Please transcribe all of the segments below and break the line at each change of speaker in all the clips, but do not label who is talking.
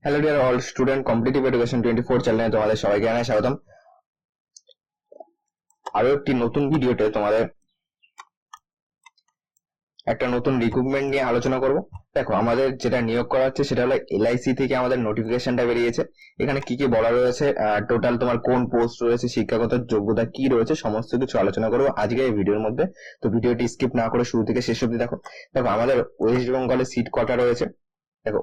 Hello dear all student, competitive education 24 চ্যানেলে তোমাদের সবাইকে জানাই স্বাগতম। আরো একটি নতুন ভিডিওতে তোমাদের একটা নতুন রিক্রুটমেন্ট নিয়ে আলোচনা করব। দেখো, আমাদের যেটা নিয়োগ করা হচ্ছে সেটা হলো এলআইসি থেকে আমাদের নোটিফিকেশনটা বেরিয়েছে। এখানে কি কি বলা রয়েছে, টোটাল তোমার কোন পোস্ট রয়েছে, শিক্ষাগত যোগ্যতা কি রয়েছে, সমস্ত কিছু আলোচনা করবো আজকে এই ভিডিওর মধ্যে। তো ভিডিওটি স্কিপ না করে শুরু থেকে শেষ অবধি দেখো। দেখো, আমাদের ওয়েস্ট বেঙ্গলে সিট কটা রয়েছে। দেখো,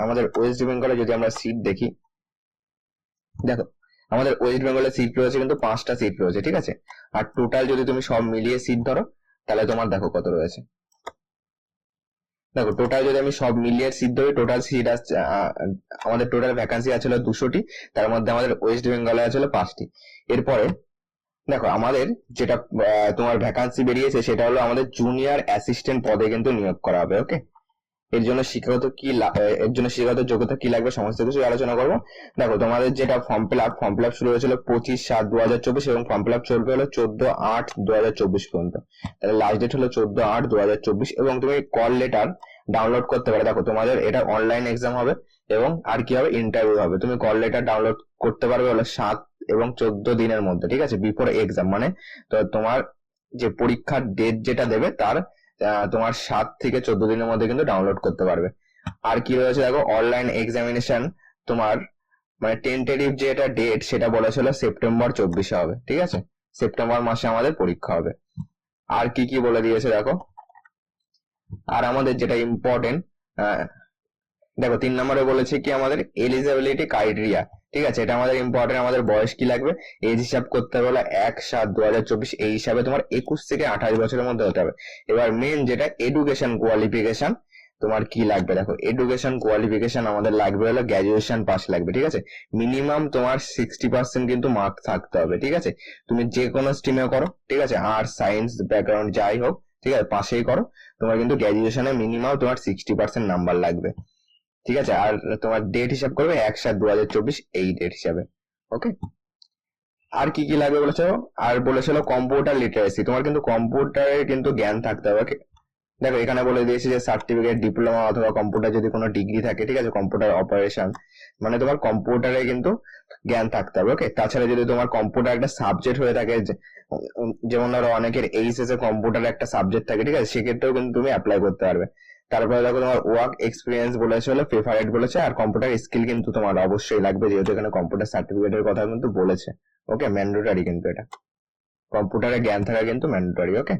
আমাদের ওয়েস্ট বেঙ্গলে যদি আমরা সিট দেখি, দেখো আমাদের ওয়েস্ট বেঙ্গলের সিট রয়েছে কিন্তু 5টা সিট রয়েছে, ঠিক আছে। আর টোটাল যদি তুমি সব মিলিয়ে সিট ধরো তাহলে তোমার দেখো কত রয়েছে। দেখো, টোটাল যদি আমি সব মিলিয়ে সিট ধরি, টোটাল সিট আসছে আমাদের টোটাল ভ্যাকান্সি আছে 200টি, তার মধ্যে আমাদের ওয়েস্ট বেঙ্গলে আছে 5টি। এরপরে দেখো, আমাদের যেটা তোমার ভ্যাকান্সি বেরিয়েছে সেটা হলো আমাদের জুনিয়র অ্যাসিস্ট্যান্ট পদে কিন্তু নিয়োগ করা হবে। ওকে, এর জন্য শিক্ষাগত যোগ্যতা কি লাগবে সমস্ত কিছু আলোচনা করবো। দেখো, তোমাদের যেটা ফর্ম ফিল আপ শুরু হয়েছিল 25/7/2024 এবং ফর্ম ফিল আপ চলবে হলো 14/8/2024 পর্যন্ত। তাহলে লাস্ট ডেট হলো 14/8/2024 এবং তুমি কল লেটার ডাউনলোড করতে পারো। দেখো, তোমাদের এটা অনলাইন এক্সাম হবে এবং আর কি হবে, ইন্টারভিউ হবে। তুমি কল লেটার ডাউনলোড করতে পারবে হলো 7 এবং 14 দিনের মধ্যে, ঠিক আছে, বিফোর এক্সাম। মানে তো তোমার যে পরীক্ষার ডেট যেটা দেবে তার তোমার 7 থেকে 14 দিনের মধ্যে কিন্তু ডাউনলোড করতে পারবে। আর কি রয়েছে দেখো, অনলাইন এক্সামিনেশন তোমার মানে টেন্টেটিভ যেটা ডেট সেটা বলেছিল সেপ্টেম্বর 24 হবে, ঠিক আছে। সেপ্টেম্বর মাসে আমাদের পরীক্ষা হবে। আর কি কি বলে দিয়েছে দেখো। আর আমাদের যেটা ইম্পর্টেন্ট, দেখো 3 নম্বরে বলেছে কি আমাদের এলিজিবিলিটি ক্রাইটেরিয়া, ঠিক আছে। এটা আমাদের ইম্পর্টেন্ট। আমাদের বয়স কি লাগবে, এজ হিসাব করতে হবে বলে 1/7/2024, এই হিসাবে তোমার 21 থেকে 28 বছরের মধ্যে হতে হবে। এবার মেন যেটা এডুকেশন কোয়ালিফিকেশন তোমার কি লাগবে, দেখো এডুকেশন কোয়ালিফিকেশন আমাদের লাগবে হলো গ্র্যাজুয়েশন পাস লাগবে, ঠিক আছে। মিনিমাম তোমার 60% কিন্তু মার্ক থাকতে হবে, ঠিক আছে। তুমি যে কোনো স্ট্রিমে করো, ঠিক আছে, আর্টস সায়েন্স ব্যাকগ্রাউন্ড যাই হোক, ঠিক আছে, পাশেই করো, তোমার কিন্তু গ্র্যাজুয়েশনে মিনিমাম তোমার 60% নাম্বার লাগবে, ঠিক আছে। আর তোমার ডেট হিসাব করবে 1/7/2024 এই ডেট হিসাবে। ওকে, আর কি কি লাগবে বলেছো, আর বলেছিল কম্পিউটার লিটারেসি, তোমার কিন্তু কম্পিউটারের কিন্তু জ্ঞান থাকতে হবে। ওকে, দেখো এখানে বলে দিয়েছি যে সার্টিফিকেট, ডিপ্লোমা অথবা কম্পিউটার যদি কোনো ডিগ্রি থাকে, ঠিক আছে, কম্পিউটার অপারেশন, মানে তোমার কম্পিউটারে কিন্তু জ্ঞান থাকতে হবে। ওকে, তাছাড়া যদি তোমার কম্পিউটার একটা সাবজেক্ট হয়ে থাকে, যেমন ধরো অনেকের এইচএস এ কম্পিউটার একটা সাবজেক্ট থাকে, ঠিক আছে, সেক্ষেত্রেও কিন্তু তুমি অ্যাপ্লাই করতে পারবে। তারপরে দেখো, তোমার ওয়ার্ক এক্সপিরিয়েন্স বলেছে হলো ফেভারিট বলেছে, আর কম্পিউটার স্কিল কিন্তু তোমার অবশ্যই লাগবে, যেহেতু এখানে কম্পিউটার সার্টিফিকেটের কথা কিন্তু বলেছে। ওকে, ম্যান্ডেটরি কিন্তু এটা, কম্পিউটারে জ্ঞান থাকা কিন্তু ম্যান্ডেটরি। ওকে,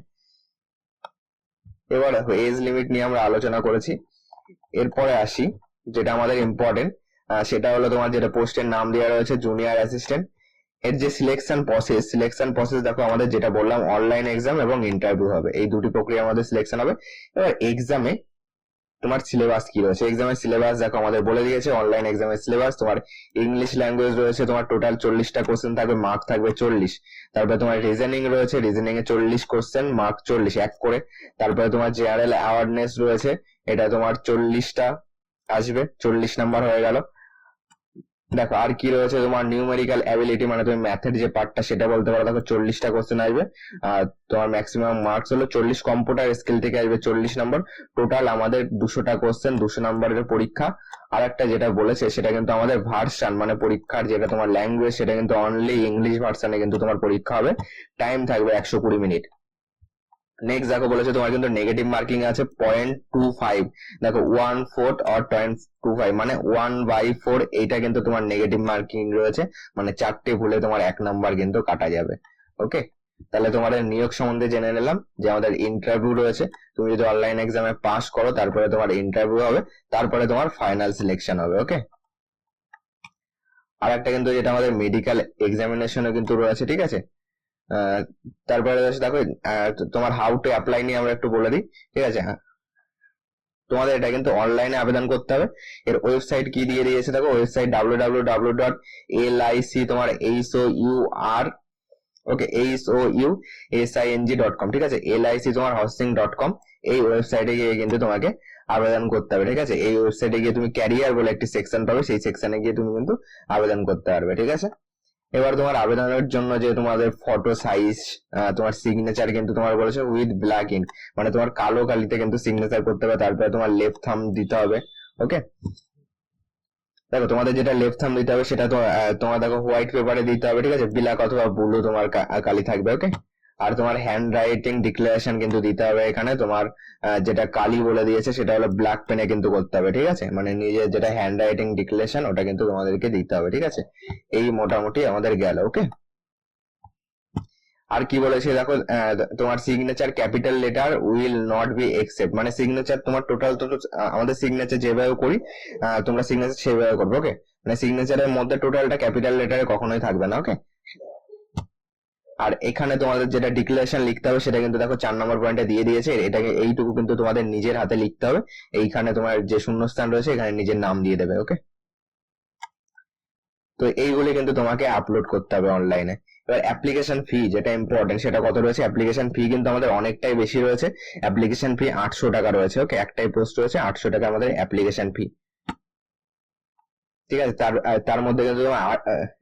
এবার দেখো এজ লিমিট নিয়ে আমরা আলোচনা করেছি। এরপরে আসি যেটা আমাদের ইম্পর্টেন্ট, সেটা হলো তোমার যেটা পোস্টের নাম দেওয়া রয়েছে জুনিয়র অ্যাসিস্ট্যান্ট, এর যে সিলেকশন প্রসেস দেখো, আমাদের যেটা বললাম অনলাইন এক্সাম এবং ইন্টারভিউ হবে, এই দুটি প্রক্রিয়া আমাদের সিলেকশন হবে। এবার এক্সামে তোমার সিলেবাস কি রয়েছে, এক্সামের সিলেবাস দেখো আমাদের বলে দিয়েছে। অনলাইন এক্সামের সিলেবাস তোমার ইংলিশ ল্যাঙ্গুয়েজ রয়েছে, তোমার টোটাল 40টা কোশ্চেন থাকবে, মার্ক থাকবে 40। তারপরে তোমার রিজনিং রয়েছে, রিজনিং এ 40 কোশ্চেন, মার্ক 40 এক করে। তারপরে তোমার জেনারেল অ্যাওয়ারনেস রয়েছে, এটা তোমার 40টা আসবে, 40 নাম্বার হয়ে গেল। দেখো আর কি রয়েছে, তোমার নিউমেরিক্যাল অ্যাবিলিটি, মানে তুমি ম্যাথের যে পার্টটা সেটা বলতে পারো, দেখো 40টা কোশ্চেন আসবে। আর তোমার ম্যাক্সিমাম মার্কস হলো 40, কম্পিউটার স্কিল থেকে আসবে 40 নম্বর। টোটাল আমাদের 200টা কোশ্চেন, 200 নাম্বারের পরীক্ষা। আর একটা যেটা বলেছে সেটা কিন্তু আমাদের ভার্সন, মানে পরীক্ষার যেটা তোমার ল্যাঙ্গুয়েজ সেটা কিন্তু অনলি ইংলিশ ভার্সনে কিন্তু তোমার পরীক্ষা হবে। টাইম থাকবে 120 মিনিট। নেক্সট দেখো বলেছে তোমার কিন্তু নেগেটিভ মার্কিং আছে 0.25, দেখো 1/4 or 0.25 মানে 1/4, এইটা কিন্তু তোমার নেগেটিভ মার্কিং রয়েছে, মানে 4টে ভুলে তোমার 1 নাম্বার কিন্তু কাটা যাবে। ওকে, তাহলে তোমাদের নিয়োগ সম্বন্ধে জেনে নিলাম যে আমাদের ইন্টারভিউ রয়েছে। তুমি যদি অনলাইন এক্সামে পাস করো তারপরে তোমার ইন্টারভিউ হবে, তারপরে তোমার ফাইনাল সিলেকশন হবে। ওকে, আর একটা কিন্তু যেটা আমাদের মেডিকেল এক্সামিনেশনও কিন্তু রয়েছে, ঠিক আছে। তারপরে দেখো তোমার হাউ টু অ্যাপ্লাই নিয়ে আমরা একটু বলে দিই, ঠিক আছে। তোমাদের এটা কিন্তু অনলাইনে আবেদন করতে হবে। এর ওয়েবসাইট কি দিয়ে দিয়েছে দেখো, ওয়েবসাইট www.lic তোমার HOUR, ওকে, HOUSING.com, ঠিক আছে, LIC তোমার housing.com, এই ওয়েবসাইটে গিয়ে কিন্তু তোমাকে আবেদন করতে হবে, ঠিক আছে। এই ওয়েবসাইটে গিয়ে তুমি ক্যারিয়ার বলে একটি সেকশন পাবে, সেই সেকশনে গিয়ে তুমি কিন্তু আবেদন করতে পারবে, ঠিক আছে। এবার তোমার আবেদনের জন্য যে তোমাদের ফটো সাইজ, তোমার সিগনেচার কিন্তু তোমার বলেছে উইথ ব্ল্যাক ইঙ্ক, মানে তোমার কালো কালিতে কিন্তু সিগনেচার করতে হবে। তারপরে তোমার লেফট থাম্ব দিতে হবে। ওকে, দেখো তোমাদের যেটা লেফট থাম্ব দিতে হবে সেটা তো তোমার দেখো হোয়াইট পেপারে দিতে হবে, ঠিক আছে, ব্ল্যাক অথবা ব্লু তোমার কালি থাকবে, ওকে। আর তোমার হ্যান্ড রাইটিং ডিক্লারেশন কিন্তু দিতে হবে এখানে তোমার, যেটা কালি বলে দিয়েছে সেটা হলো ব্ল্যাক পেনে কিন্তু করতে হবে, ঠিক আছে, মানে নিজের যেটা হ্যান্ড রাইটিং ডিক্লারেশন ওটা কিন্তু তোমাদেরকে দিতে হবে, ঠিক আছে। এই মোটামুটি আমাদের গেল, ওকে। আর কি বলেছে দেখো, তোমার signature capital letter will not be accept, মানে সিগনেচার তোমার টোটাল তো আমাদের সিগনেচার যেভাবে করি তোমরা সিগনেচার সেভাবে করবে, ওকে। মানে সিগনেচারের মধ্যে টোটালটা ক্যাপিটাল লেটারে কখনোই থাকবে না, ওকে। আর এখানে তোমাদের যেটা ডিক্লারেশন লিখতে হবে সেটা কিন্তু দেখো 4 নম্বর পয়েন্টে দিয়ে দিয়েছে, এটাকে এইটুকু কিন্তু তোমাদের নিজের হাতে লিখতে হবে। এইখানে তোমার যে শূন্যস্থান রয়েছে এখানে নিজের নাম দিয়ে দেবে, ওকে। তো এইগুলি কিন্তু তোমাকে আপলোড করতে হবে অনলাইনে। এবার অ্যাপ্লিকেশন ফি যেটা ইম্পর্টেন্ট সেটা কত রয়েছে, অ্যাপ্লিকেশন ফি কিন্তু আমাদের অনেকটাই বেশি রয়েছে। অ্যাপ্লিকেশন ফি 800 টাকা রয়েছে, ওকে। একটাই পোস্ট রয়েছে, 800 টাকা আমাদের অ্যাপ্লিকেশন ফি, ঠিক আছে। তার মধ্যে কিন্তু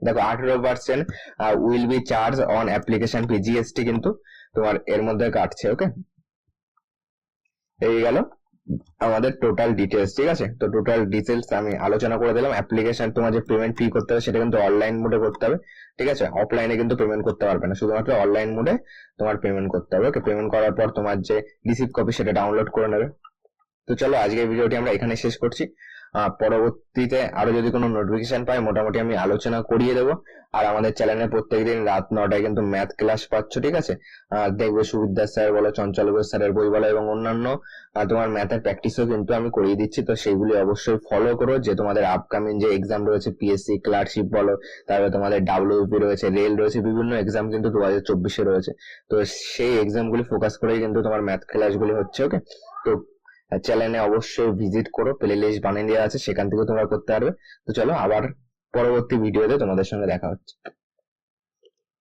দেখো 18% will be charge on application fee, GST কিন্তু তোমার এর মধ্যে কাটছে, ওকে। এই গেল আমাদের টোটাল ডিটেলস, ঠিক আছে। তো টোটাল ডিটেলস আমি আলোচনা করে দিলাম। অ্যাপ্লিকেশন তোমার যে পেমেন্ট ফি করতে হবে সেটা কিন্তু অনলাইন মোডে করতে হবে, ঠিক আছে, অফলাইনে কিন্তু পেমেন্ট করতে পারবে না, শুধুমাত্র অনলাইন মোডে তোমার পেমেন্ট করতে হবে, ওকে। পেমেন্ট করার পর তোমার যে রিসিপ্ট কপি সেটা ডাউনলোড করে নেবে। তো চলো আজকের ভিডিওটি আমরা এখানে শেষ করছি। পরবর্তীতে আরো যদি কোনো নোটিফিকেশন পাই মোটামুটি আমি আলোচনা করিয়ে দেবো। আর আমাদের চ্যানেলে প্রত্যেকদিন রাত 9টায় কিন্তু ম্যাথ ক্লাস পাচ্ছ, ঠিক আছে। দেখবে সুবিদ্যা স্যার বলো, চঞ্চল ঘোষ স্যারের বই বলো এবং অন্যান্য তোমার ম্যাথের প্র্যাকটিসও কিন্তু আমি করিয়ে দিচ্ছি। তো সেইগুলি অবশ্যই ফলো করো, যে তোমাদের আপকামিং যে এক্সাম রয়েছে পিএসসি ক্লার্কশিপ বলো, তারপরে তোমাদের ডাব্লিউপি রয়েছে, রেল রয়েছে, বিভিন্ন এক্সাম কিন্তু 2024-এ রয়েছে। তো সেই এক্সামগুলি ফোকাস করেই কিন্তু তোমার ম্যাথ ক্লাসগুলি হচ্ছে, ওকে। তো চ্যানেলে অবশ্যই ভিজিট করো, প্লে লিস্ট বানিয়ে দেওয়া আছে, সেখান থেকে তোমরা করতে পারবে। তো চলো আবার পরবর্তী ভিডিওতে তোমাদের সঙ্গে দেখা হচ্ছে।